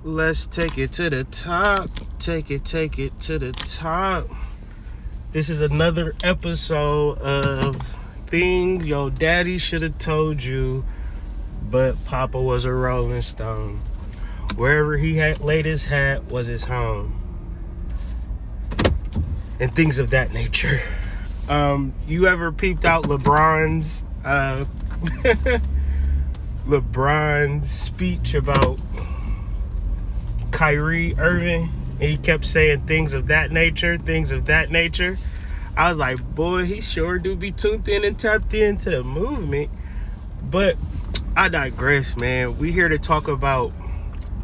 Let's take it to the top. Take it to the top. This is another episode of things your daddy should have told you, but Papa was a Rolling Stone. Wherever he had laid his hat was his home. And things of that nature. You ever peeped out LeBron's LeBron's speech about Kyrie Irving? And he kept saying things of that nature. I was like, boy, he sure do be tuned in and tapped into the movement. But I digress, man. We here to talk about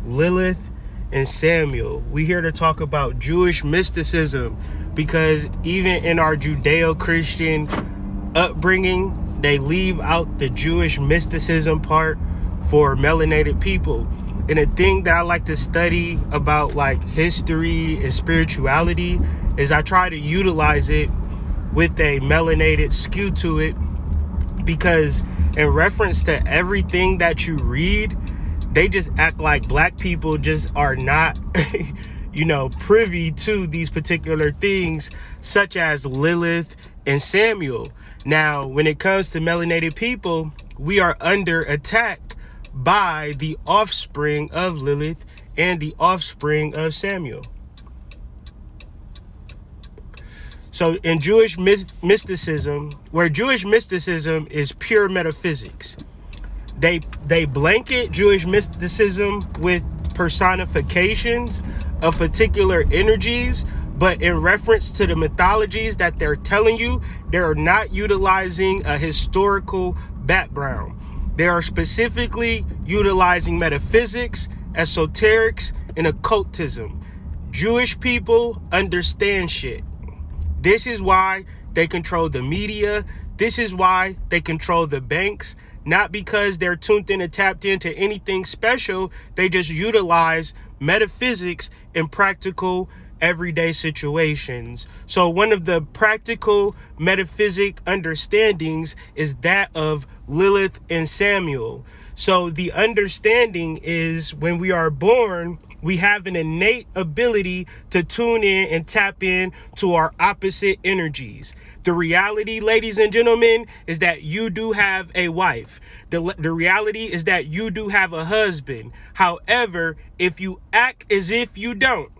Lilith and Samuel. We here to talk about Jewish mysticism, because even in our Judeo-Christian upbringing, they leave out the Jewish mysticism part for melanated people. And the thing that I like to study about like history and spirituality is I try to utilize it with a melanated skew to it, because in reference to everything that you read, they just act like black people just are not privy to these particular things, such as Lilith and Samuel. Now, when it comes to melanated people, we are under attack by the offspring of Lilith and the offspring of Samuel. So in Jewish mysticism, where Jewish mysticism is pure metaphysics, they blanket Jewish mysticism with personifications of particular energies, but in reference to the mythologies that they're telling you, they're not utilizing a historical background. They are specifically utilizing metaphysics, esoterics, and occultism. Jewish people understand shit. This is why they control the media. This is why they control the banks. Not because they're tuned in and tapped into anything special. They just utilize metaphysics in practical everyday situations. So one of the practical metaphysic understandings is that of Lilith and Samuel. So the understanding is, when we are born, we have an innate ability to tune in and tap in to our opposite energies. The reality, ladies and gentlemen, is that you do have a wife. The reality is that you do have a husband. However, if you act as if you don't,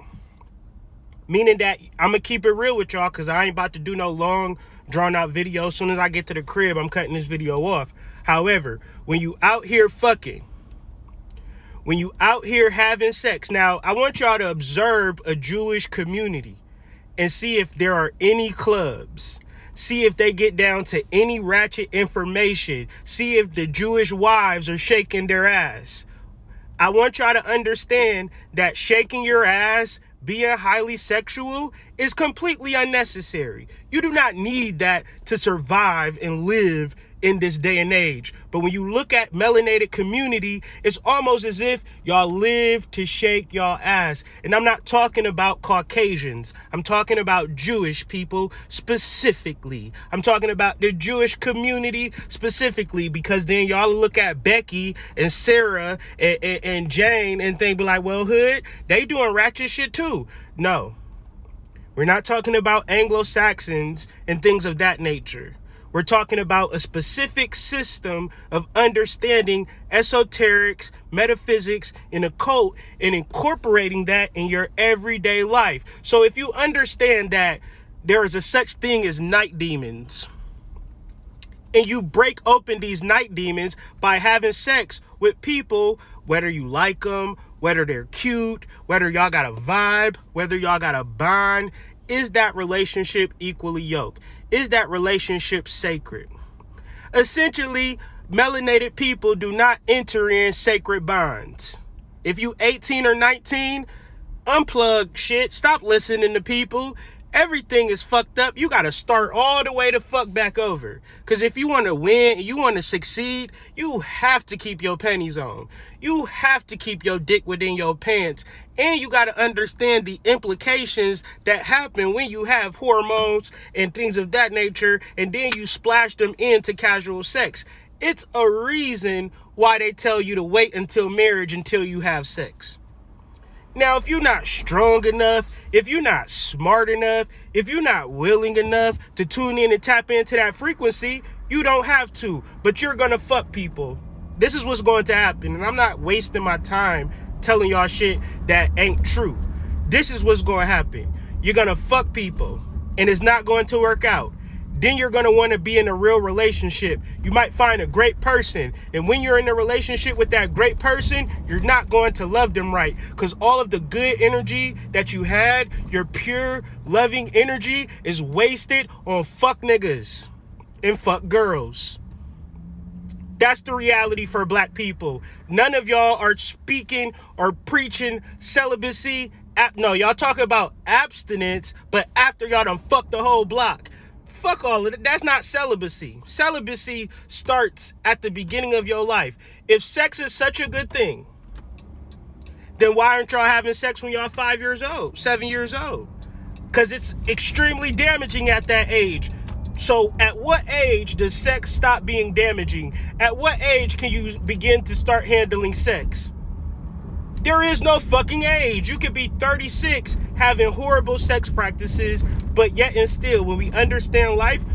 meaning that I'm going to keep it real with y'all, because I ain't about to do no long, drawn-out video. As soon as I get to the crib, I'm cutting this video off. However, when you out here fucking, when you out here having sex, now, I want y'all to observe a Jewish community and see if there are any clubs. See if they get down to any ratchet information. See if the Jewish wives are shaking their ass. I want y'all to understand that shaking your ass, being highly sexual, is completely unnecessary. You do not need that to survive and live in this day and age. But when you look at melanated community, it's almost as if y'all live to shake y'all ass. And I'm not talking about Caucasians. I'm talking about Jewish people specifically. I'm talking about the Jewish community specifically, because then y'all look at Becky and Sarah and Jane and think, be like, well, hood, they doing ratchet shit too. No, we're not talking about Anglo-Saxons and things of that nature. We're talking about a specific system of understanding esoterics, metaphysics, and occult, and incorporating that in your everyday life. So if you understand that there is a such thing as night demons, and you break open these night demons by having sex with people, whether you like them, whether they're cute, whether y'all got a vibe, whether y'all got a bond, is that relationship equally yoked? Is that relationship sacred? Essentially, melanated people do not enter in sacred bonds. If you 18 or 19, unplug shit. Stop listening to people. Everything is fucked up. You got to start all the way to fuck back over. Because if you want to win, you want to succeed, you have to keep your panties on. You have to keep your dick within your pants. And you got to understand the implications that happen when you have hormones and things of that nature, and then you splash them into casual sex. It's a reason why they tell you to wait until marriage until you have sex. Now, if you're not strong enough, if you're not smart enough, if you're not willing enough to tune in and tap into that frequency, you don't have to, but you're gonna fuck people. This is what's going to happen, and I'm not wasting my time telling y'all shit that ain't true. This is what's going to happen. You're gonna fuck people, and it's not going to work out. Then you're going to want to be in a real relationship. You might find a great person, and when you're in a relationship with that great person, you're not going to love them right, because all of the good energy that you had, your pure loving energy, is wasted on fuck niggas and fuck girls. That's the reality for black people. None of y'all are speaking or preaching celibacy. No, y'all talking about abstinence, but after y'all done fucked the whole block. Fuck all of it. That's not celibacy. Celibacy starts at the beginning of your life. If sex is such a good thing, then why aren't y'all having sex when y'all 5 years old, 7 years old? Because it's extremely damaging at that age. So at what age does sex stop being damaging? At what age can you begin to start handling sex? There is no fucking age. You could be 36 having horrible sex practices, but yet and still, when we understand life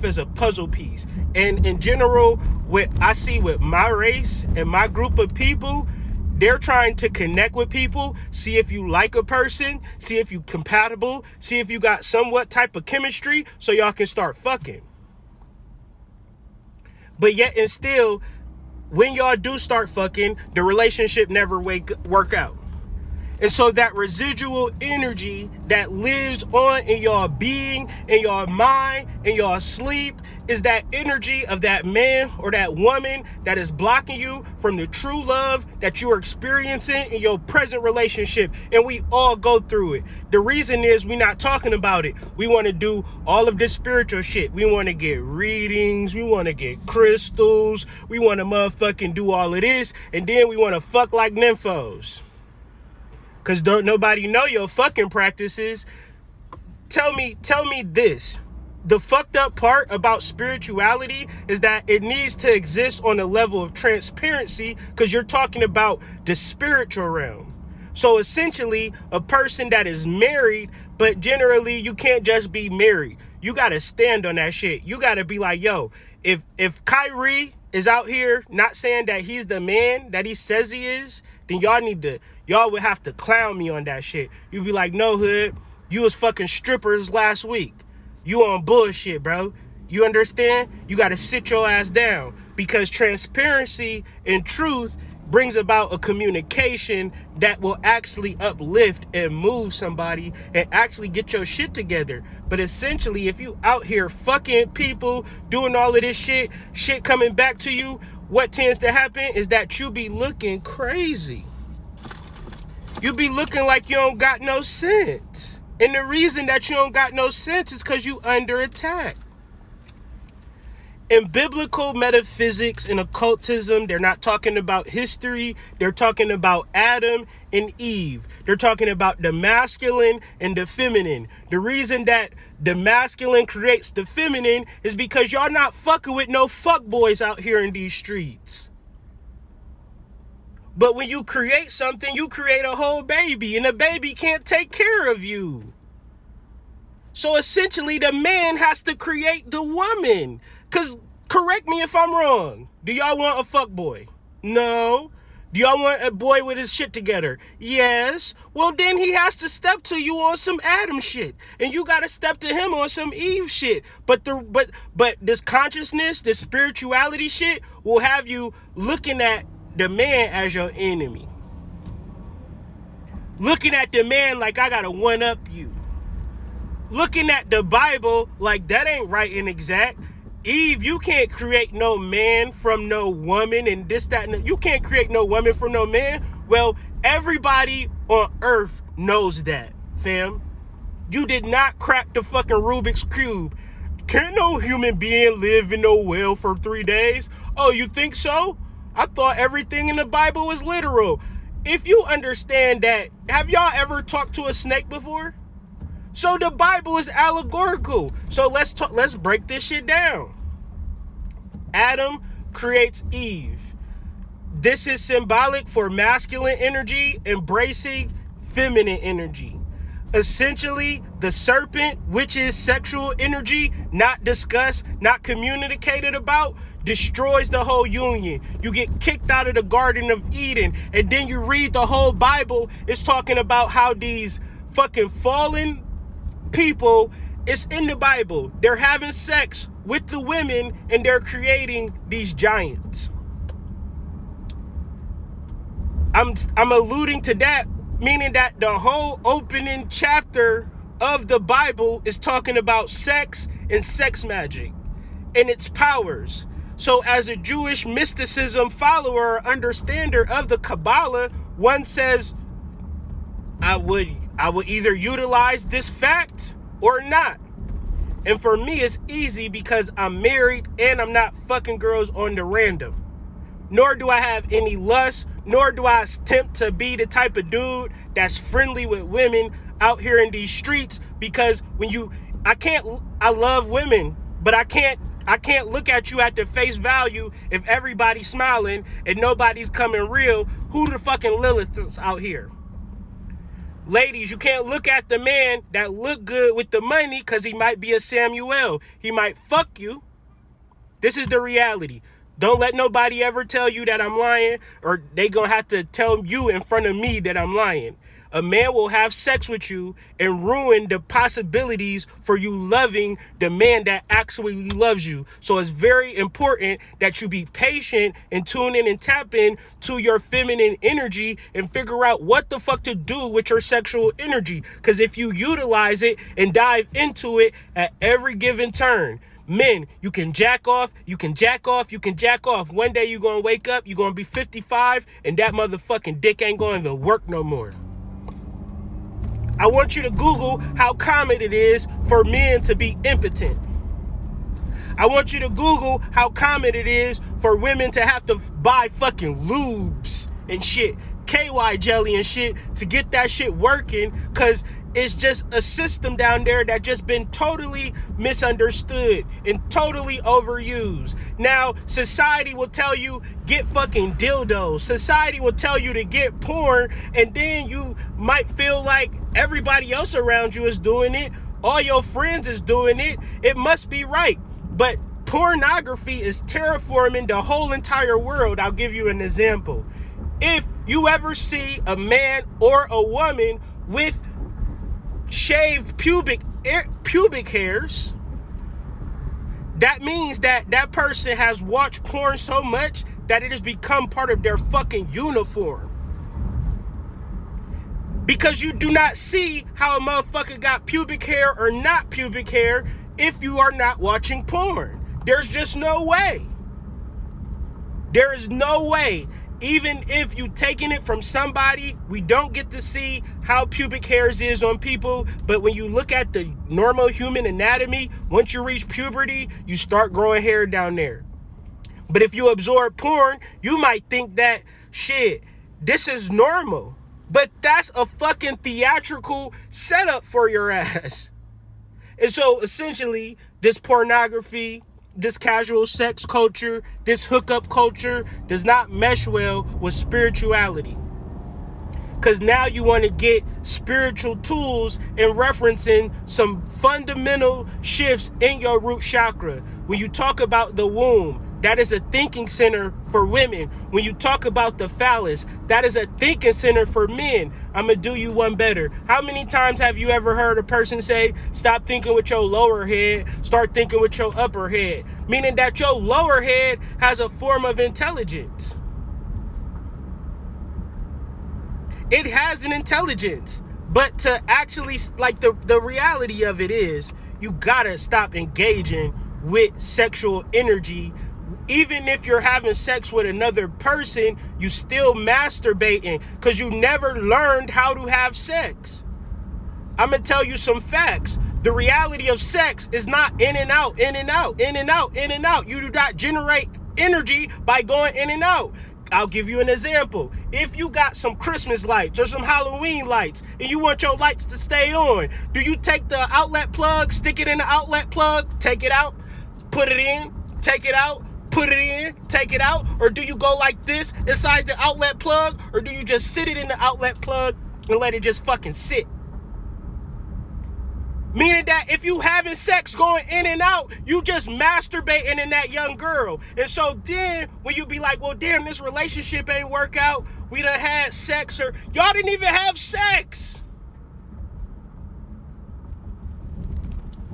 as a puzzle piece. And in general, what I see with my race and my group of people, they're trying to connect with people, see if you like a person, see if you compatible, see if you got somewhat type of chemistry, so y'all can start fucking. But yet and still, when y'all do start fucking, the relationship never work out. And so that residual energy that lives on in your being, in your mind, in your sleep, is that energy of that man or that woman that is blocking you from the true love that you are experiencing in your present relationship. And we all go through it. The reason is we're not talking about it. We want to do all of this spiritual shit. We want to get readings. We want to get crystals. We want to motherfucking do all of this. And then we want to fuck like nymphos. Because don't nobody know your fucking practices. Tell me this. The fucked up part about spirituality is that it needs to exist on a level of transparency, because you're talking about the spiritual realm. So essentially, a person that is married, but generally you can't just be married. You got to stand on that shit. You got to be like, yo, if Kyrie is out here not saying that he's the man that he says he is, then y'all would have to clown me on that shit. You'd be like, no, Hood, you was fucking strippers last week. You on bullshit, bro. You understand? You got to sit your ass down, because transparency and truth brings about a communication that will actually uplift and move somebody and actually get your shit together. But essentially, if you out here fucking people, doing all of this shit coming back to you, what tends to happen is that you be looking crazy. You be looking like you don't got no sense. And the reason that you don't got no sense is because you under attack. In biblical metaphysics and occultism, they're not talking about history. They're talking about Adam and Eve. They're talking about the masculine and the feminine. The reason that the masculine creates the feminine is because y'all not fucking with no fuckboys out here in these streets. But when you create something, you create a whole baby, and the baby can't take care of you. So essentially, the man has to create the woman. Because, correct me if I'm wrong, do y'all want a fuckboy? No. Do y'all want a boy with his shit together? Yes. Well, then he has to step to you on some Adam shit, and you got to step to him on some Eve shit. But this consciousness, this spirituality shit will have you looking at the man as your enemy. Looking at the man like I got to one up you. Looking at the Bible like that ain't right and exact. Eve, you can't create no man from no woman, and this, that, and you can't create no woman from no man. Well, everybody on earth knows that, fam. You did not crack the fucking Rubik's Cube. Can't no human being live in no well for 3 days? Oh, you think so? I thought everything in the Bible was literal. If you understand that, have y'all ever talked to a snake before? So the Bible is allegorical. So let's break this shit down. Adam creates Eve. This is symbolic for masculine energy embracing feminine energy. Essentially, the serpent, which is sexual energy, not discussed, not communicated about, destroys the whole union. You get kicked out of the Garden of Eden, and then you read the whole Bible. It's talking about how these fucking fallen people, it's in the Bible, they're having sex with the women and they're creating these giants. I'm alluding to that, meaning that the whole opening chapter of the Bible is talking about sex and sex magic and its powers. So as a Jewish mysticism follower, understander of the Kabbalah, one says, I would either utilize this fact or not. And for me, it's easy because I'm married and I'm not fucking girls on the random. Nor do I have any lust, nor do I attempt to be the type of dude that's friendly with women out here in these streets, because I love women, but I can't look at you at the face value if everybody's smiling and nobody's coming real. Who the fucking Lilith is out here? Ladies, you can't look at the man that look good with the money because he might be a Samuel. He might fuck you. This is the reality. Don't let nobody ever tell you that I'm lying, or they gonna have to tell you in front of me that I'm lying. A man will have sex with you and ruin the possibilities for you loving the man that actually loves you. So it's very important that you be patient and tune in and tap in to your feminine energy and figure out what the fuck to do with your sexual energy. Because if you utilize it and dive into it at every given turn, men, you can jack off, you can jack off, you can jack off. One day you're going to wake up, you're going to be 55, and that motherfucking dick ain't going to work no more. I want you to Google how common it is for men to be impotent. I want you to Google how common it is for women to have to buy fucking lubes and shit, KY jelly and shit, to get that shit working, because it's just a system down there that just been totally misunderstood and totally overused. Now, society will tell you, get fucking dildos. Society will tell you to get porn, and then you might feel like everybody else around you is doing it. All your friends is doing it. It must be right. But pornography is terraforming the whole entire world. I'll give you an example. If you ever see a man or a woman with shaved pubic hairs, that means that that person has watched porn so much that it has become part of their fucking uniform. Because you do not see how a motherfucker got pubic hair or not pubic hair if you are not watching porn. There's just no way. There is no way. Even if you taking it from somebody, we don't get to see how pubic hairs is on people. But when you look at the normal human anatomy, once you reach puberty, you start growing hair down there. But if you absorb porn, you might think that, shit, this is normal. But that's a fucking theatrical setup for your ass. And so essentially, this pornography, this casual sex culture, this hookup culture does not mesh well with spirituality. Because now you want to get spiritual tools and referencing some fundamental shifts in your root chakra. When you talk about the womb, that is a thinking center for women. When you talk about the phallus, that is a thinking center for men. I'm going to do you one better. How many times have you ever heard a person say, stop thinking with your lower head, start thinking with your upper head? Meaning that your lower head has a form of intelligence. It has an intelligence. But to actually, like, the reality of it is, you got to stop engaging with sexual energy. Even if you're having sex with another person, you still masturbating because you never learned how to have sex. I'm going to tell you some facts. The reality of sex is not in and out, in and out, in and out, in and out. You do not generate energy by going in and out. I'll give you an example. If you got some Christmas lights or some Halloween lights and you want your lights to stay on, do you take the outlet plug, stick it in the outlet plug, take it out, put it in, take it out, put it in, take it out? Or do you go like this inside the outlet plug? Or do you just sit it in the outlet plug and let it just fucking sit? Meaning that if you having sex going in and out, you just masturbating in that young girl. And so then when you be like, well, damn, this relationship ain't work out. We done had sex, or y'all didn't even have sex.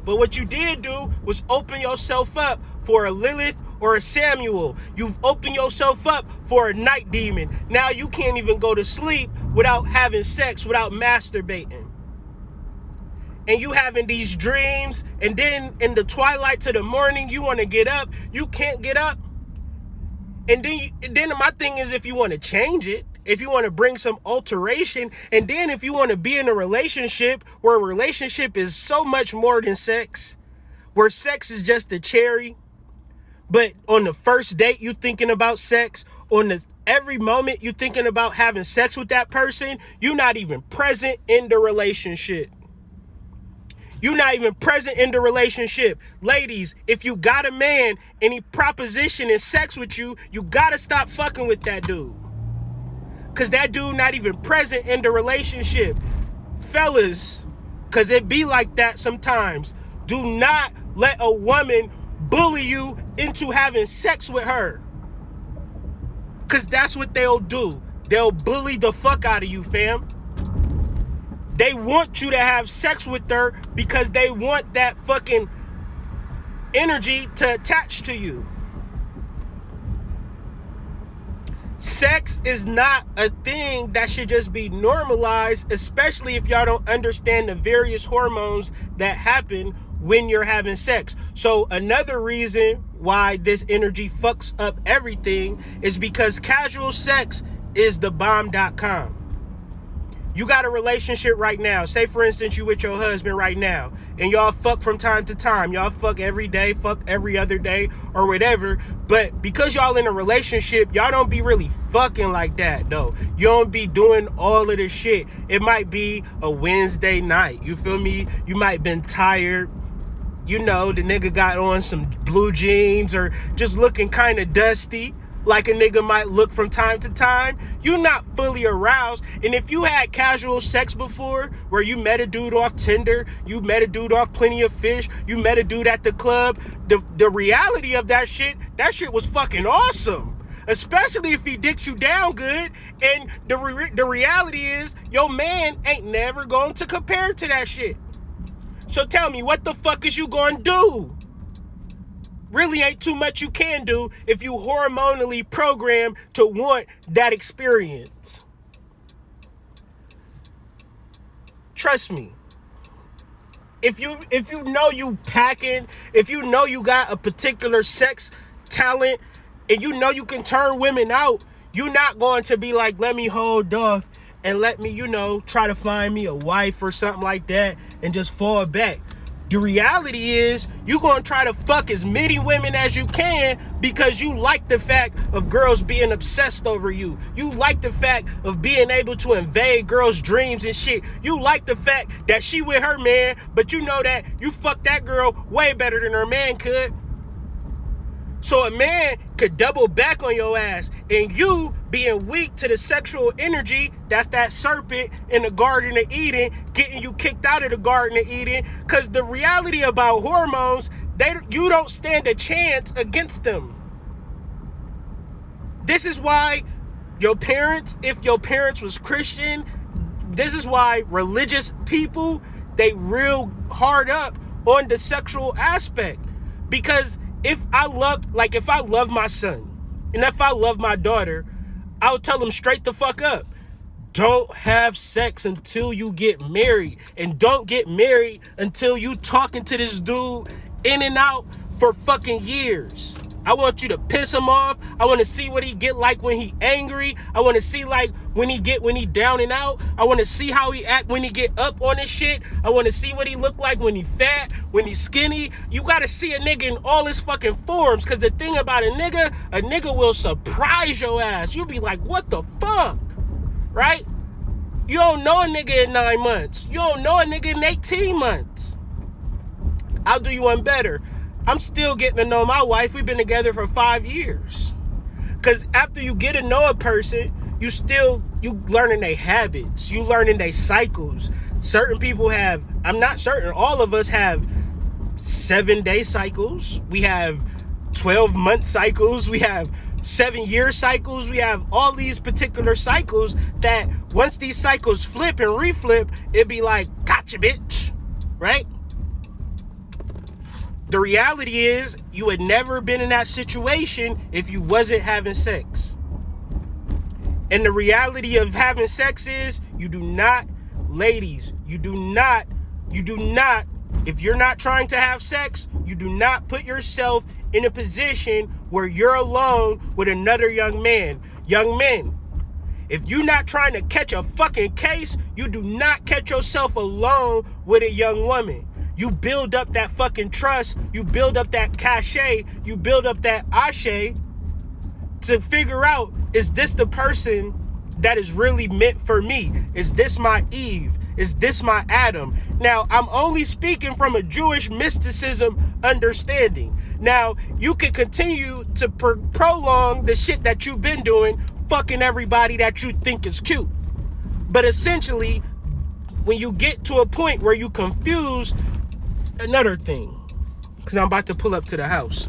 But what you did do was open yourself up for a Lilith or a Samuel. You've opened yourself up for a night demon. Now you can't even go to sleep without having sex, without masturbating. And you having these dreams, and then in the twilight to the morning, you want to get up. You can't get up. And then my thing is, if you want to change it, if you want to bring some alteration, and then if you want to be in a relationship where a relationship is so much more than sex, where sex is just a cherry, but on the first date you thinking about sex, on the every moment you thinking about having sex with that person, you're not even present in the relationship. You're not even present in the relationship. Ladies, if you got a man and he propositioning sex with you, you gotta stop fucking with that dude. Cause that dude not even present in the relationship. Fellas, cause it be like that sometimes. Do not let a woman bully you into having sex with her. Cause that's what they'll do. They'll bully the fuck out of you, fam. They want you to have sex with her because they want that fucking energy to attach to you. Sex is not a thing that should just be normalized, especially if y'all don't understand the various hormones that happen when you're having sex. So another reason why this energy fucks up everything is because casual sex is the bomb.com. You got a relationship right now. Say, for instance, you with your husband right now, and y'all fuck from time to time. Y'all fuck every day, fuck every other day, or whatever. But because y'all in a relationship, y'all don't be really fucking like that, though. You don't be doing all of this shit. It might be a Wednesday night. You feel me? You might been tired. You know, the nigga got on some blue jeans or just looking kind of dusty, like a nigga might look from time to time. You're not fully aroused. And if you had casual sex before, where you met a dude off Tinder, you met a dude off Plenty of Fish, you met a dude at the club, the reality of that shit was fucking awesome. Especially if he dicked you down good. And the reality is, your man ain't never going to compare to that shit. So tell me, what the fuck is you going to do? Really ain't too much you can do if you hormonally programmed to want that experience. Trust me. If you know you packing, if you know you got a particular sex talent, and you know you can turn women out, you're not going to be like, let me hold off and let me, try to find me a wife or something like that and just fall back. The reality is, you're going to try to fuck as many women as you can because you like the fact of girls being obsessed over you. You like the fact of being able to invade girls' dreams and shit. You like the fact that she with her man, but you know that you fuck that girl way better than her man could. So a man could double back on your ass, and you being weak to the sexual energy, that's that serpent in the Garden of Eden, getting you kicked out of the Garden of Eden. Because the reality about hormones, you don't stand a chance against them. This is why your parents, if your parents was Christian, this is why religious people, they real hard up on the sexual aspect. Because if I love my son, and if I love my daughter, I'll tell them straight the fuck up. Don't have sex until you get married. And don't get married until you talking to this dude in and out for fucking years. I want you to piss him off. I want to see what he get like when he angry. I want to see like when he down and out. I want to see how he act when he get up on his shit. I want to see what he look like when he fat, when he's skinny. You got to see a nigga in all his fucking forms. Because the thing about a nigga will surprise your ass. You'll be like, what the fuck? Right? You don't know a nigga in 9 months. You don't know a nigga in 18 months. I'll do you one better. I'm still getting to know my wife. We've been together for 5 years. Because after you get to know a person, you learning their habits. You learning their cycles. Certain people have, I'm not certain, all of us have 7-day cycles. We have 12-month cycles. We have 7-year cycles. We have all these particular cycles that once these cycles flip and reflip, it'd be like, gotcha, bitch. Right? The reality is you had never been in that situation if you wasn't having sex. And the reality of having sex is you do not, ladies, you do not, if you're not trying to have sex, you do not put yourself in a position where you're alone with another young man. Young men, if you're not trying to catch a fucking case, you do not catch yourself alone with a young woman. You build up that fucking trust, you build up that cachet, you build up that ashe to figure out, is this the person that is really meant for me? Is this my Eve? Is this my Adam? Now, I'm only speaking from a Jewish mysticism understanding. Now, you can continue to prolong the shit that you've been doing, fucking everybody that you think is cute. But essentially, when you get to a point where you confuse another thing, because I'm about to pull up to the house,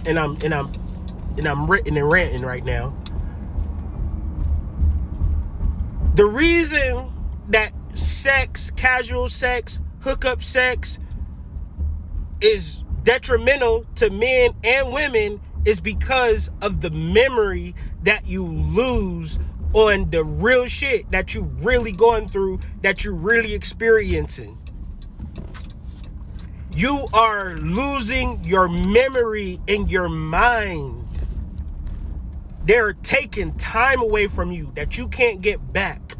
and I'm written and ranting right now. The reason that sex, casual sex, hookup sex is detrimental to men and women is because of the memory that you lose on the real shit that you really going through, that you're really experiencing. You are losing your memory in your mind. They're taking time away from you that you can't get back.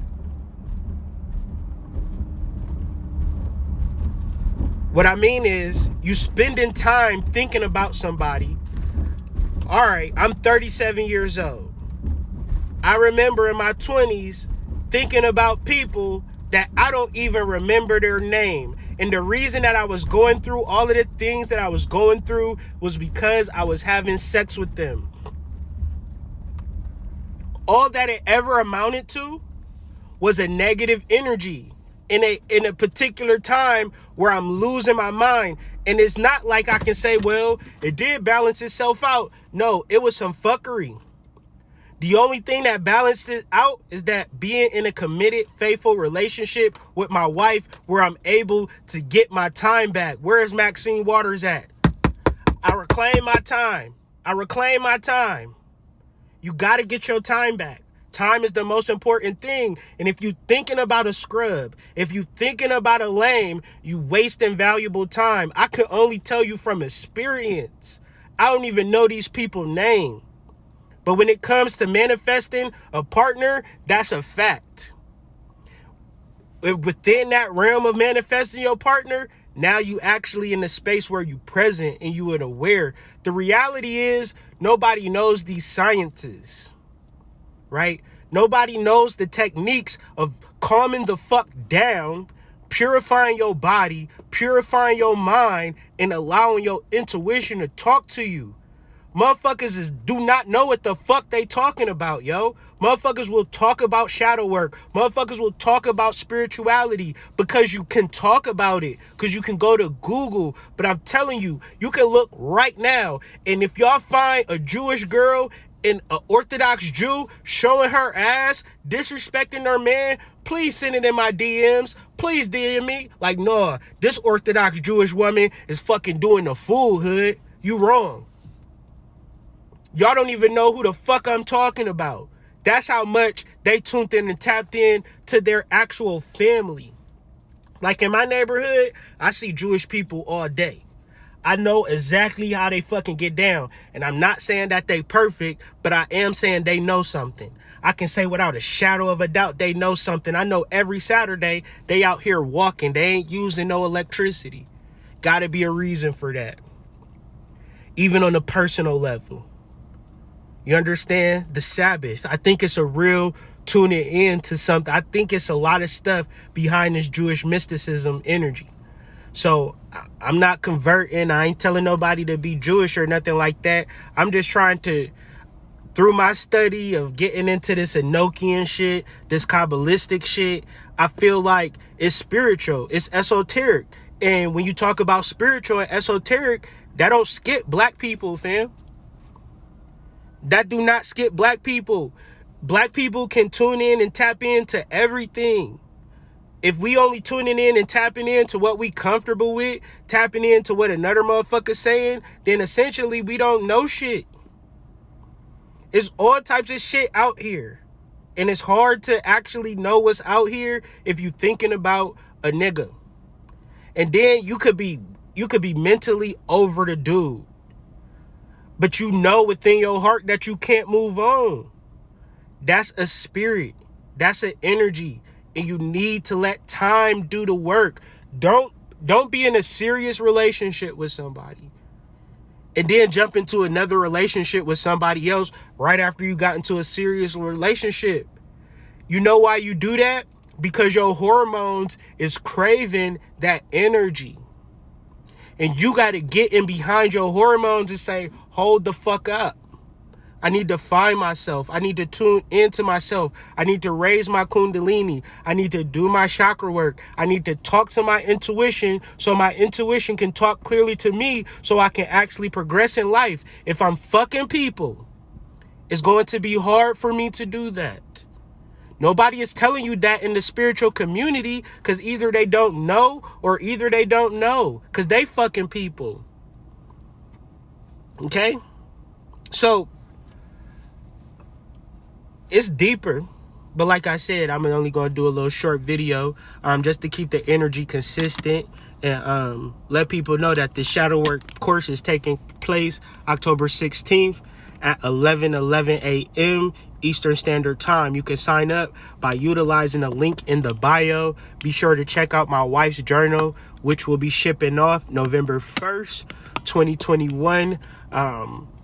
What I mean is, you spending time thinking about somebody. All right, I'm 37 years old. I remember in my 20s thinking about people that I don't even remember their name. And the reason that I was going through all of the things that I was going through was because I was having sex with them. All that it ever amounted to was a negative energy in a particular time where I'm losing my mind. And it's not like I can say, well, it did balance itself out. No, it was some fuckery. The only thing that balanced it out is that being in a committed, faithful relationship with my wife where I'm able to get my time back. Where is Maxine Waters at? I reclaim my time. You got to get your time back. Time is the most important thing. And if you're thinking about a scrub, if you're thinking about a lame, you wasting valuable time. I could only tell you from experience. I don't even know these people's name. But when it comes to manifesting a partner, that's a fact. Within that realm of manifesting your partner, now you actually in the space where you present and you are aware. The reality is nobody knows these sciences, right? Nobody knows the techniques of calming the fuck down, purifying your body, purifying your mind, and allowing your intuition to talk to you. Motherfuckers do not know what the fuck they talking about, yo. Motherfuckers will talk about shadow work. Motherfuckers will talk about spirituality because you can talk about it, because you can go to Google. But I'm telling you, you can look right now. And if y'all find a Jewish girl and an Orthodox Jew showing her ass, disrespecting her man, please send it in my DMs. Please DM me. Like, no, this Orthodox Jewish woman is fucking doing the foolhood. You wrong. Y'all don't even know who the fuck I'm talking about. That's how much they tuned in and tapped in to their actual family. Like in my neighborhood, I see Jewish people all day. I know exactly how they fucking get down. And I'm not saying that they perfect, but I am saying they know something. I can say without a shadow of a doubt, they know something. I know every Saturday they out here walking. They ain't using no electricity. Gotta be a reason for that. Even on a personal level. You understand? The Sabbath. I think it's a real tuning in to something. I think it's a lot of stuff behind this Jewish mysticism energy. So I'm not converting. I ain't telling nobody to be Jewish or nothing like that. I'm just trying to, through my study of getting into this Enochian shit, this Kabbalistic shit, I feel like it's spiritual, it's esoteric. And when you talk about spiritual and esoteric, that don't skip black people, fam. That do not skip black people. Black people can tune in and tap into everything. If we only tuning in and tapping into what we comfortable with, tapping into what another motherfucker's saying, then essentially we don't know shit. It's all types of shit out here. And it's hard to actually know what's out here if you thinking about a nigga. And then you could be mentally over the dude. But you know within your heart that you can't move on. That's a spirit. That's an energy. And you need to let time do the work. Don't be in a serious relationship with somebody and then jump into another relationship with somebody else right after you got into a serious relationship. You know why you do that? Because your hormones is craving that energy. And you got to get in behind your hormones and say, hold the fuck up. I need to find myself. I need to tune into myself. I need to raise my kundalini. I need to do my chakra work. I need to talk to my intuition so my intuition can talk clearly to me so I can actually progress in life. If I'm fucking people, it's going to be hard for me to do that. Nobody is telling you that in the spiritual community because either they don't know or either they don't know because they fucking people. Okay? So, it's deeper, but like I said, I'm only going to do a little short video just to keep the energy consistent and let people know that the shadow work course is taking place October 16th at 11:11 a.m. Eastern Standard Time. You can sign up by utilizing the link in the bio. Be sure to check out my wife's journal, which will be shipping off November 1st, 2021.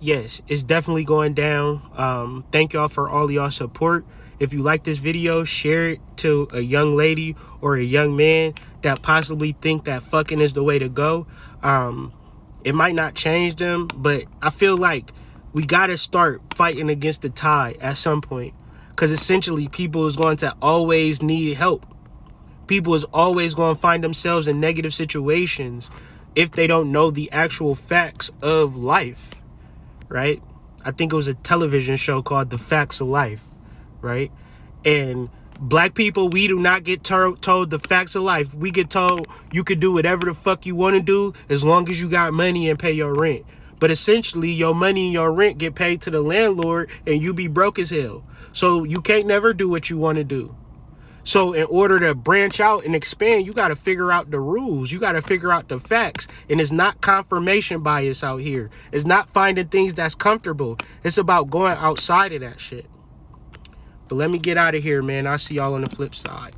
Yes, it's definitely going down. Thank y'all for all y'all support. If you like this video, share it to a young lady or a young man that possibly think that fucking is the way to go. It might not change them, but I feel like we got to start fighting against the tide at some point, because essentially people is going to always need help. People is always going to find themselves in negative situations if they don't know the actual facts of life, right? I think it was a television show called The Facts of Life, right? And black people, we do not get told the facts of life. We get told you could do whatever the fuck you want to do as long as you got money and pay your rent. But essentially, your money and your rent get paid to the landlord and you be broke as hell. So you can't never do what you want to do. So in order to branch out and expand, you got to figure out the rules. You got to figure out the facts. And it's not confirmation bias out here. It's not finding things that's comfortable. It's about going outside of that shit. But let me get out of here, man. I'll see y'all on the flip side.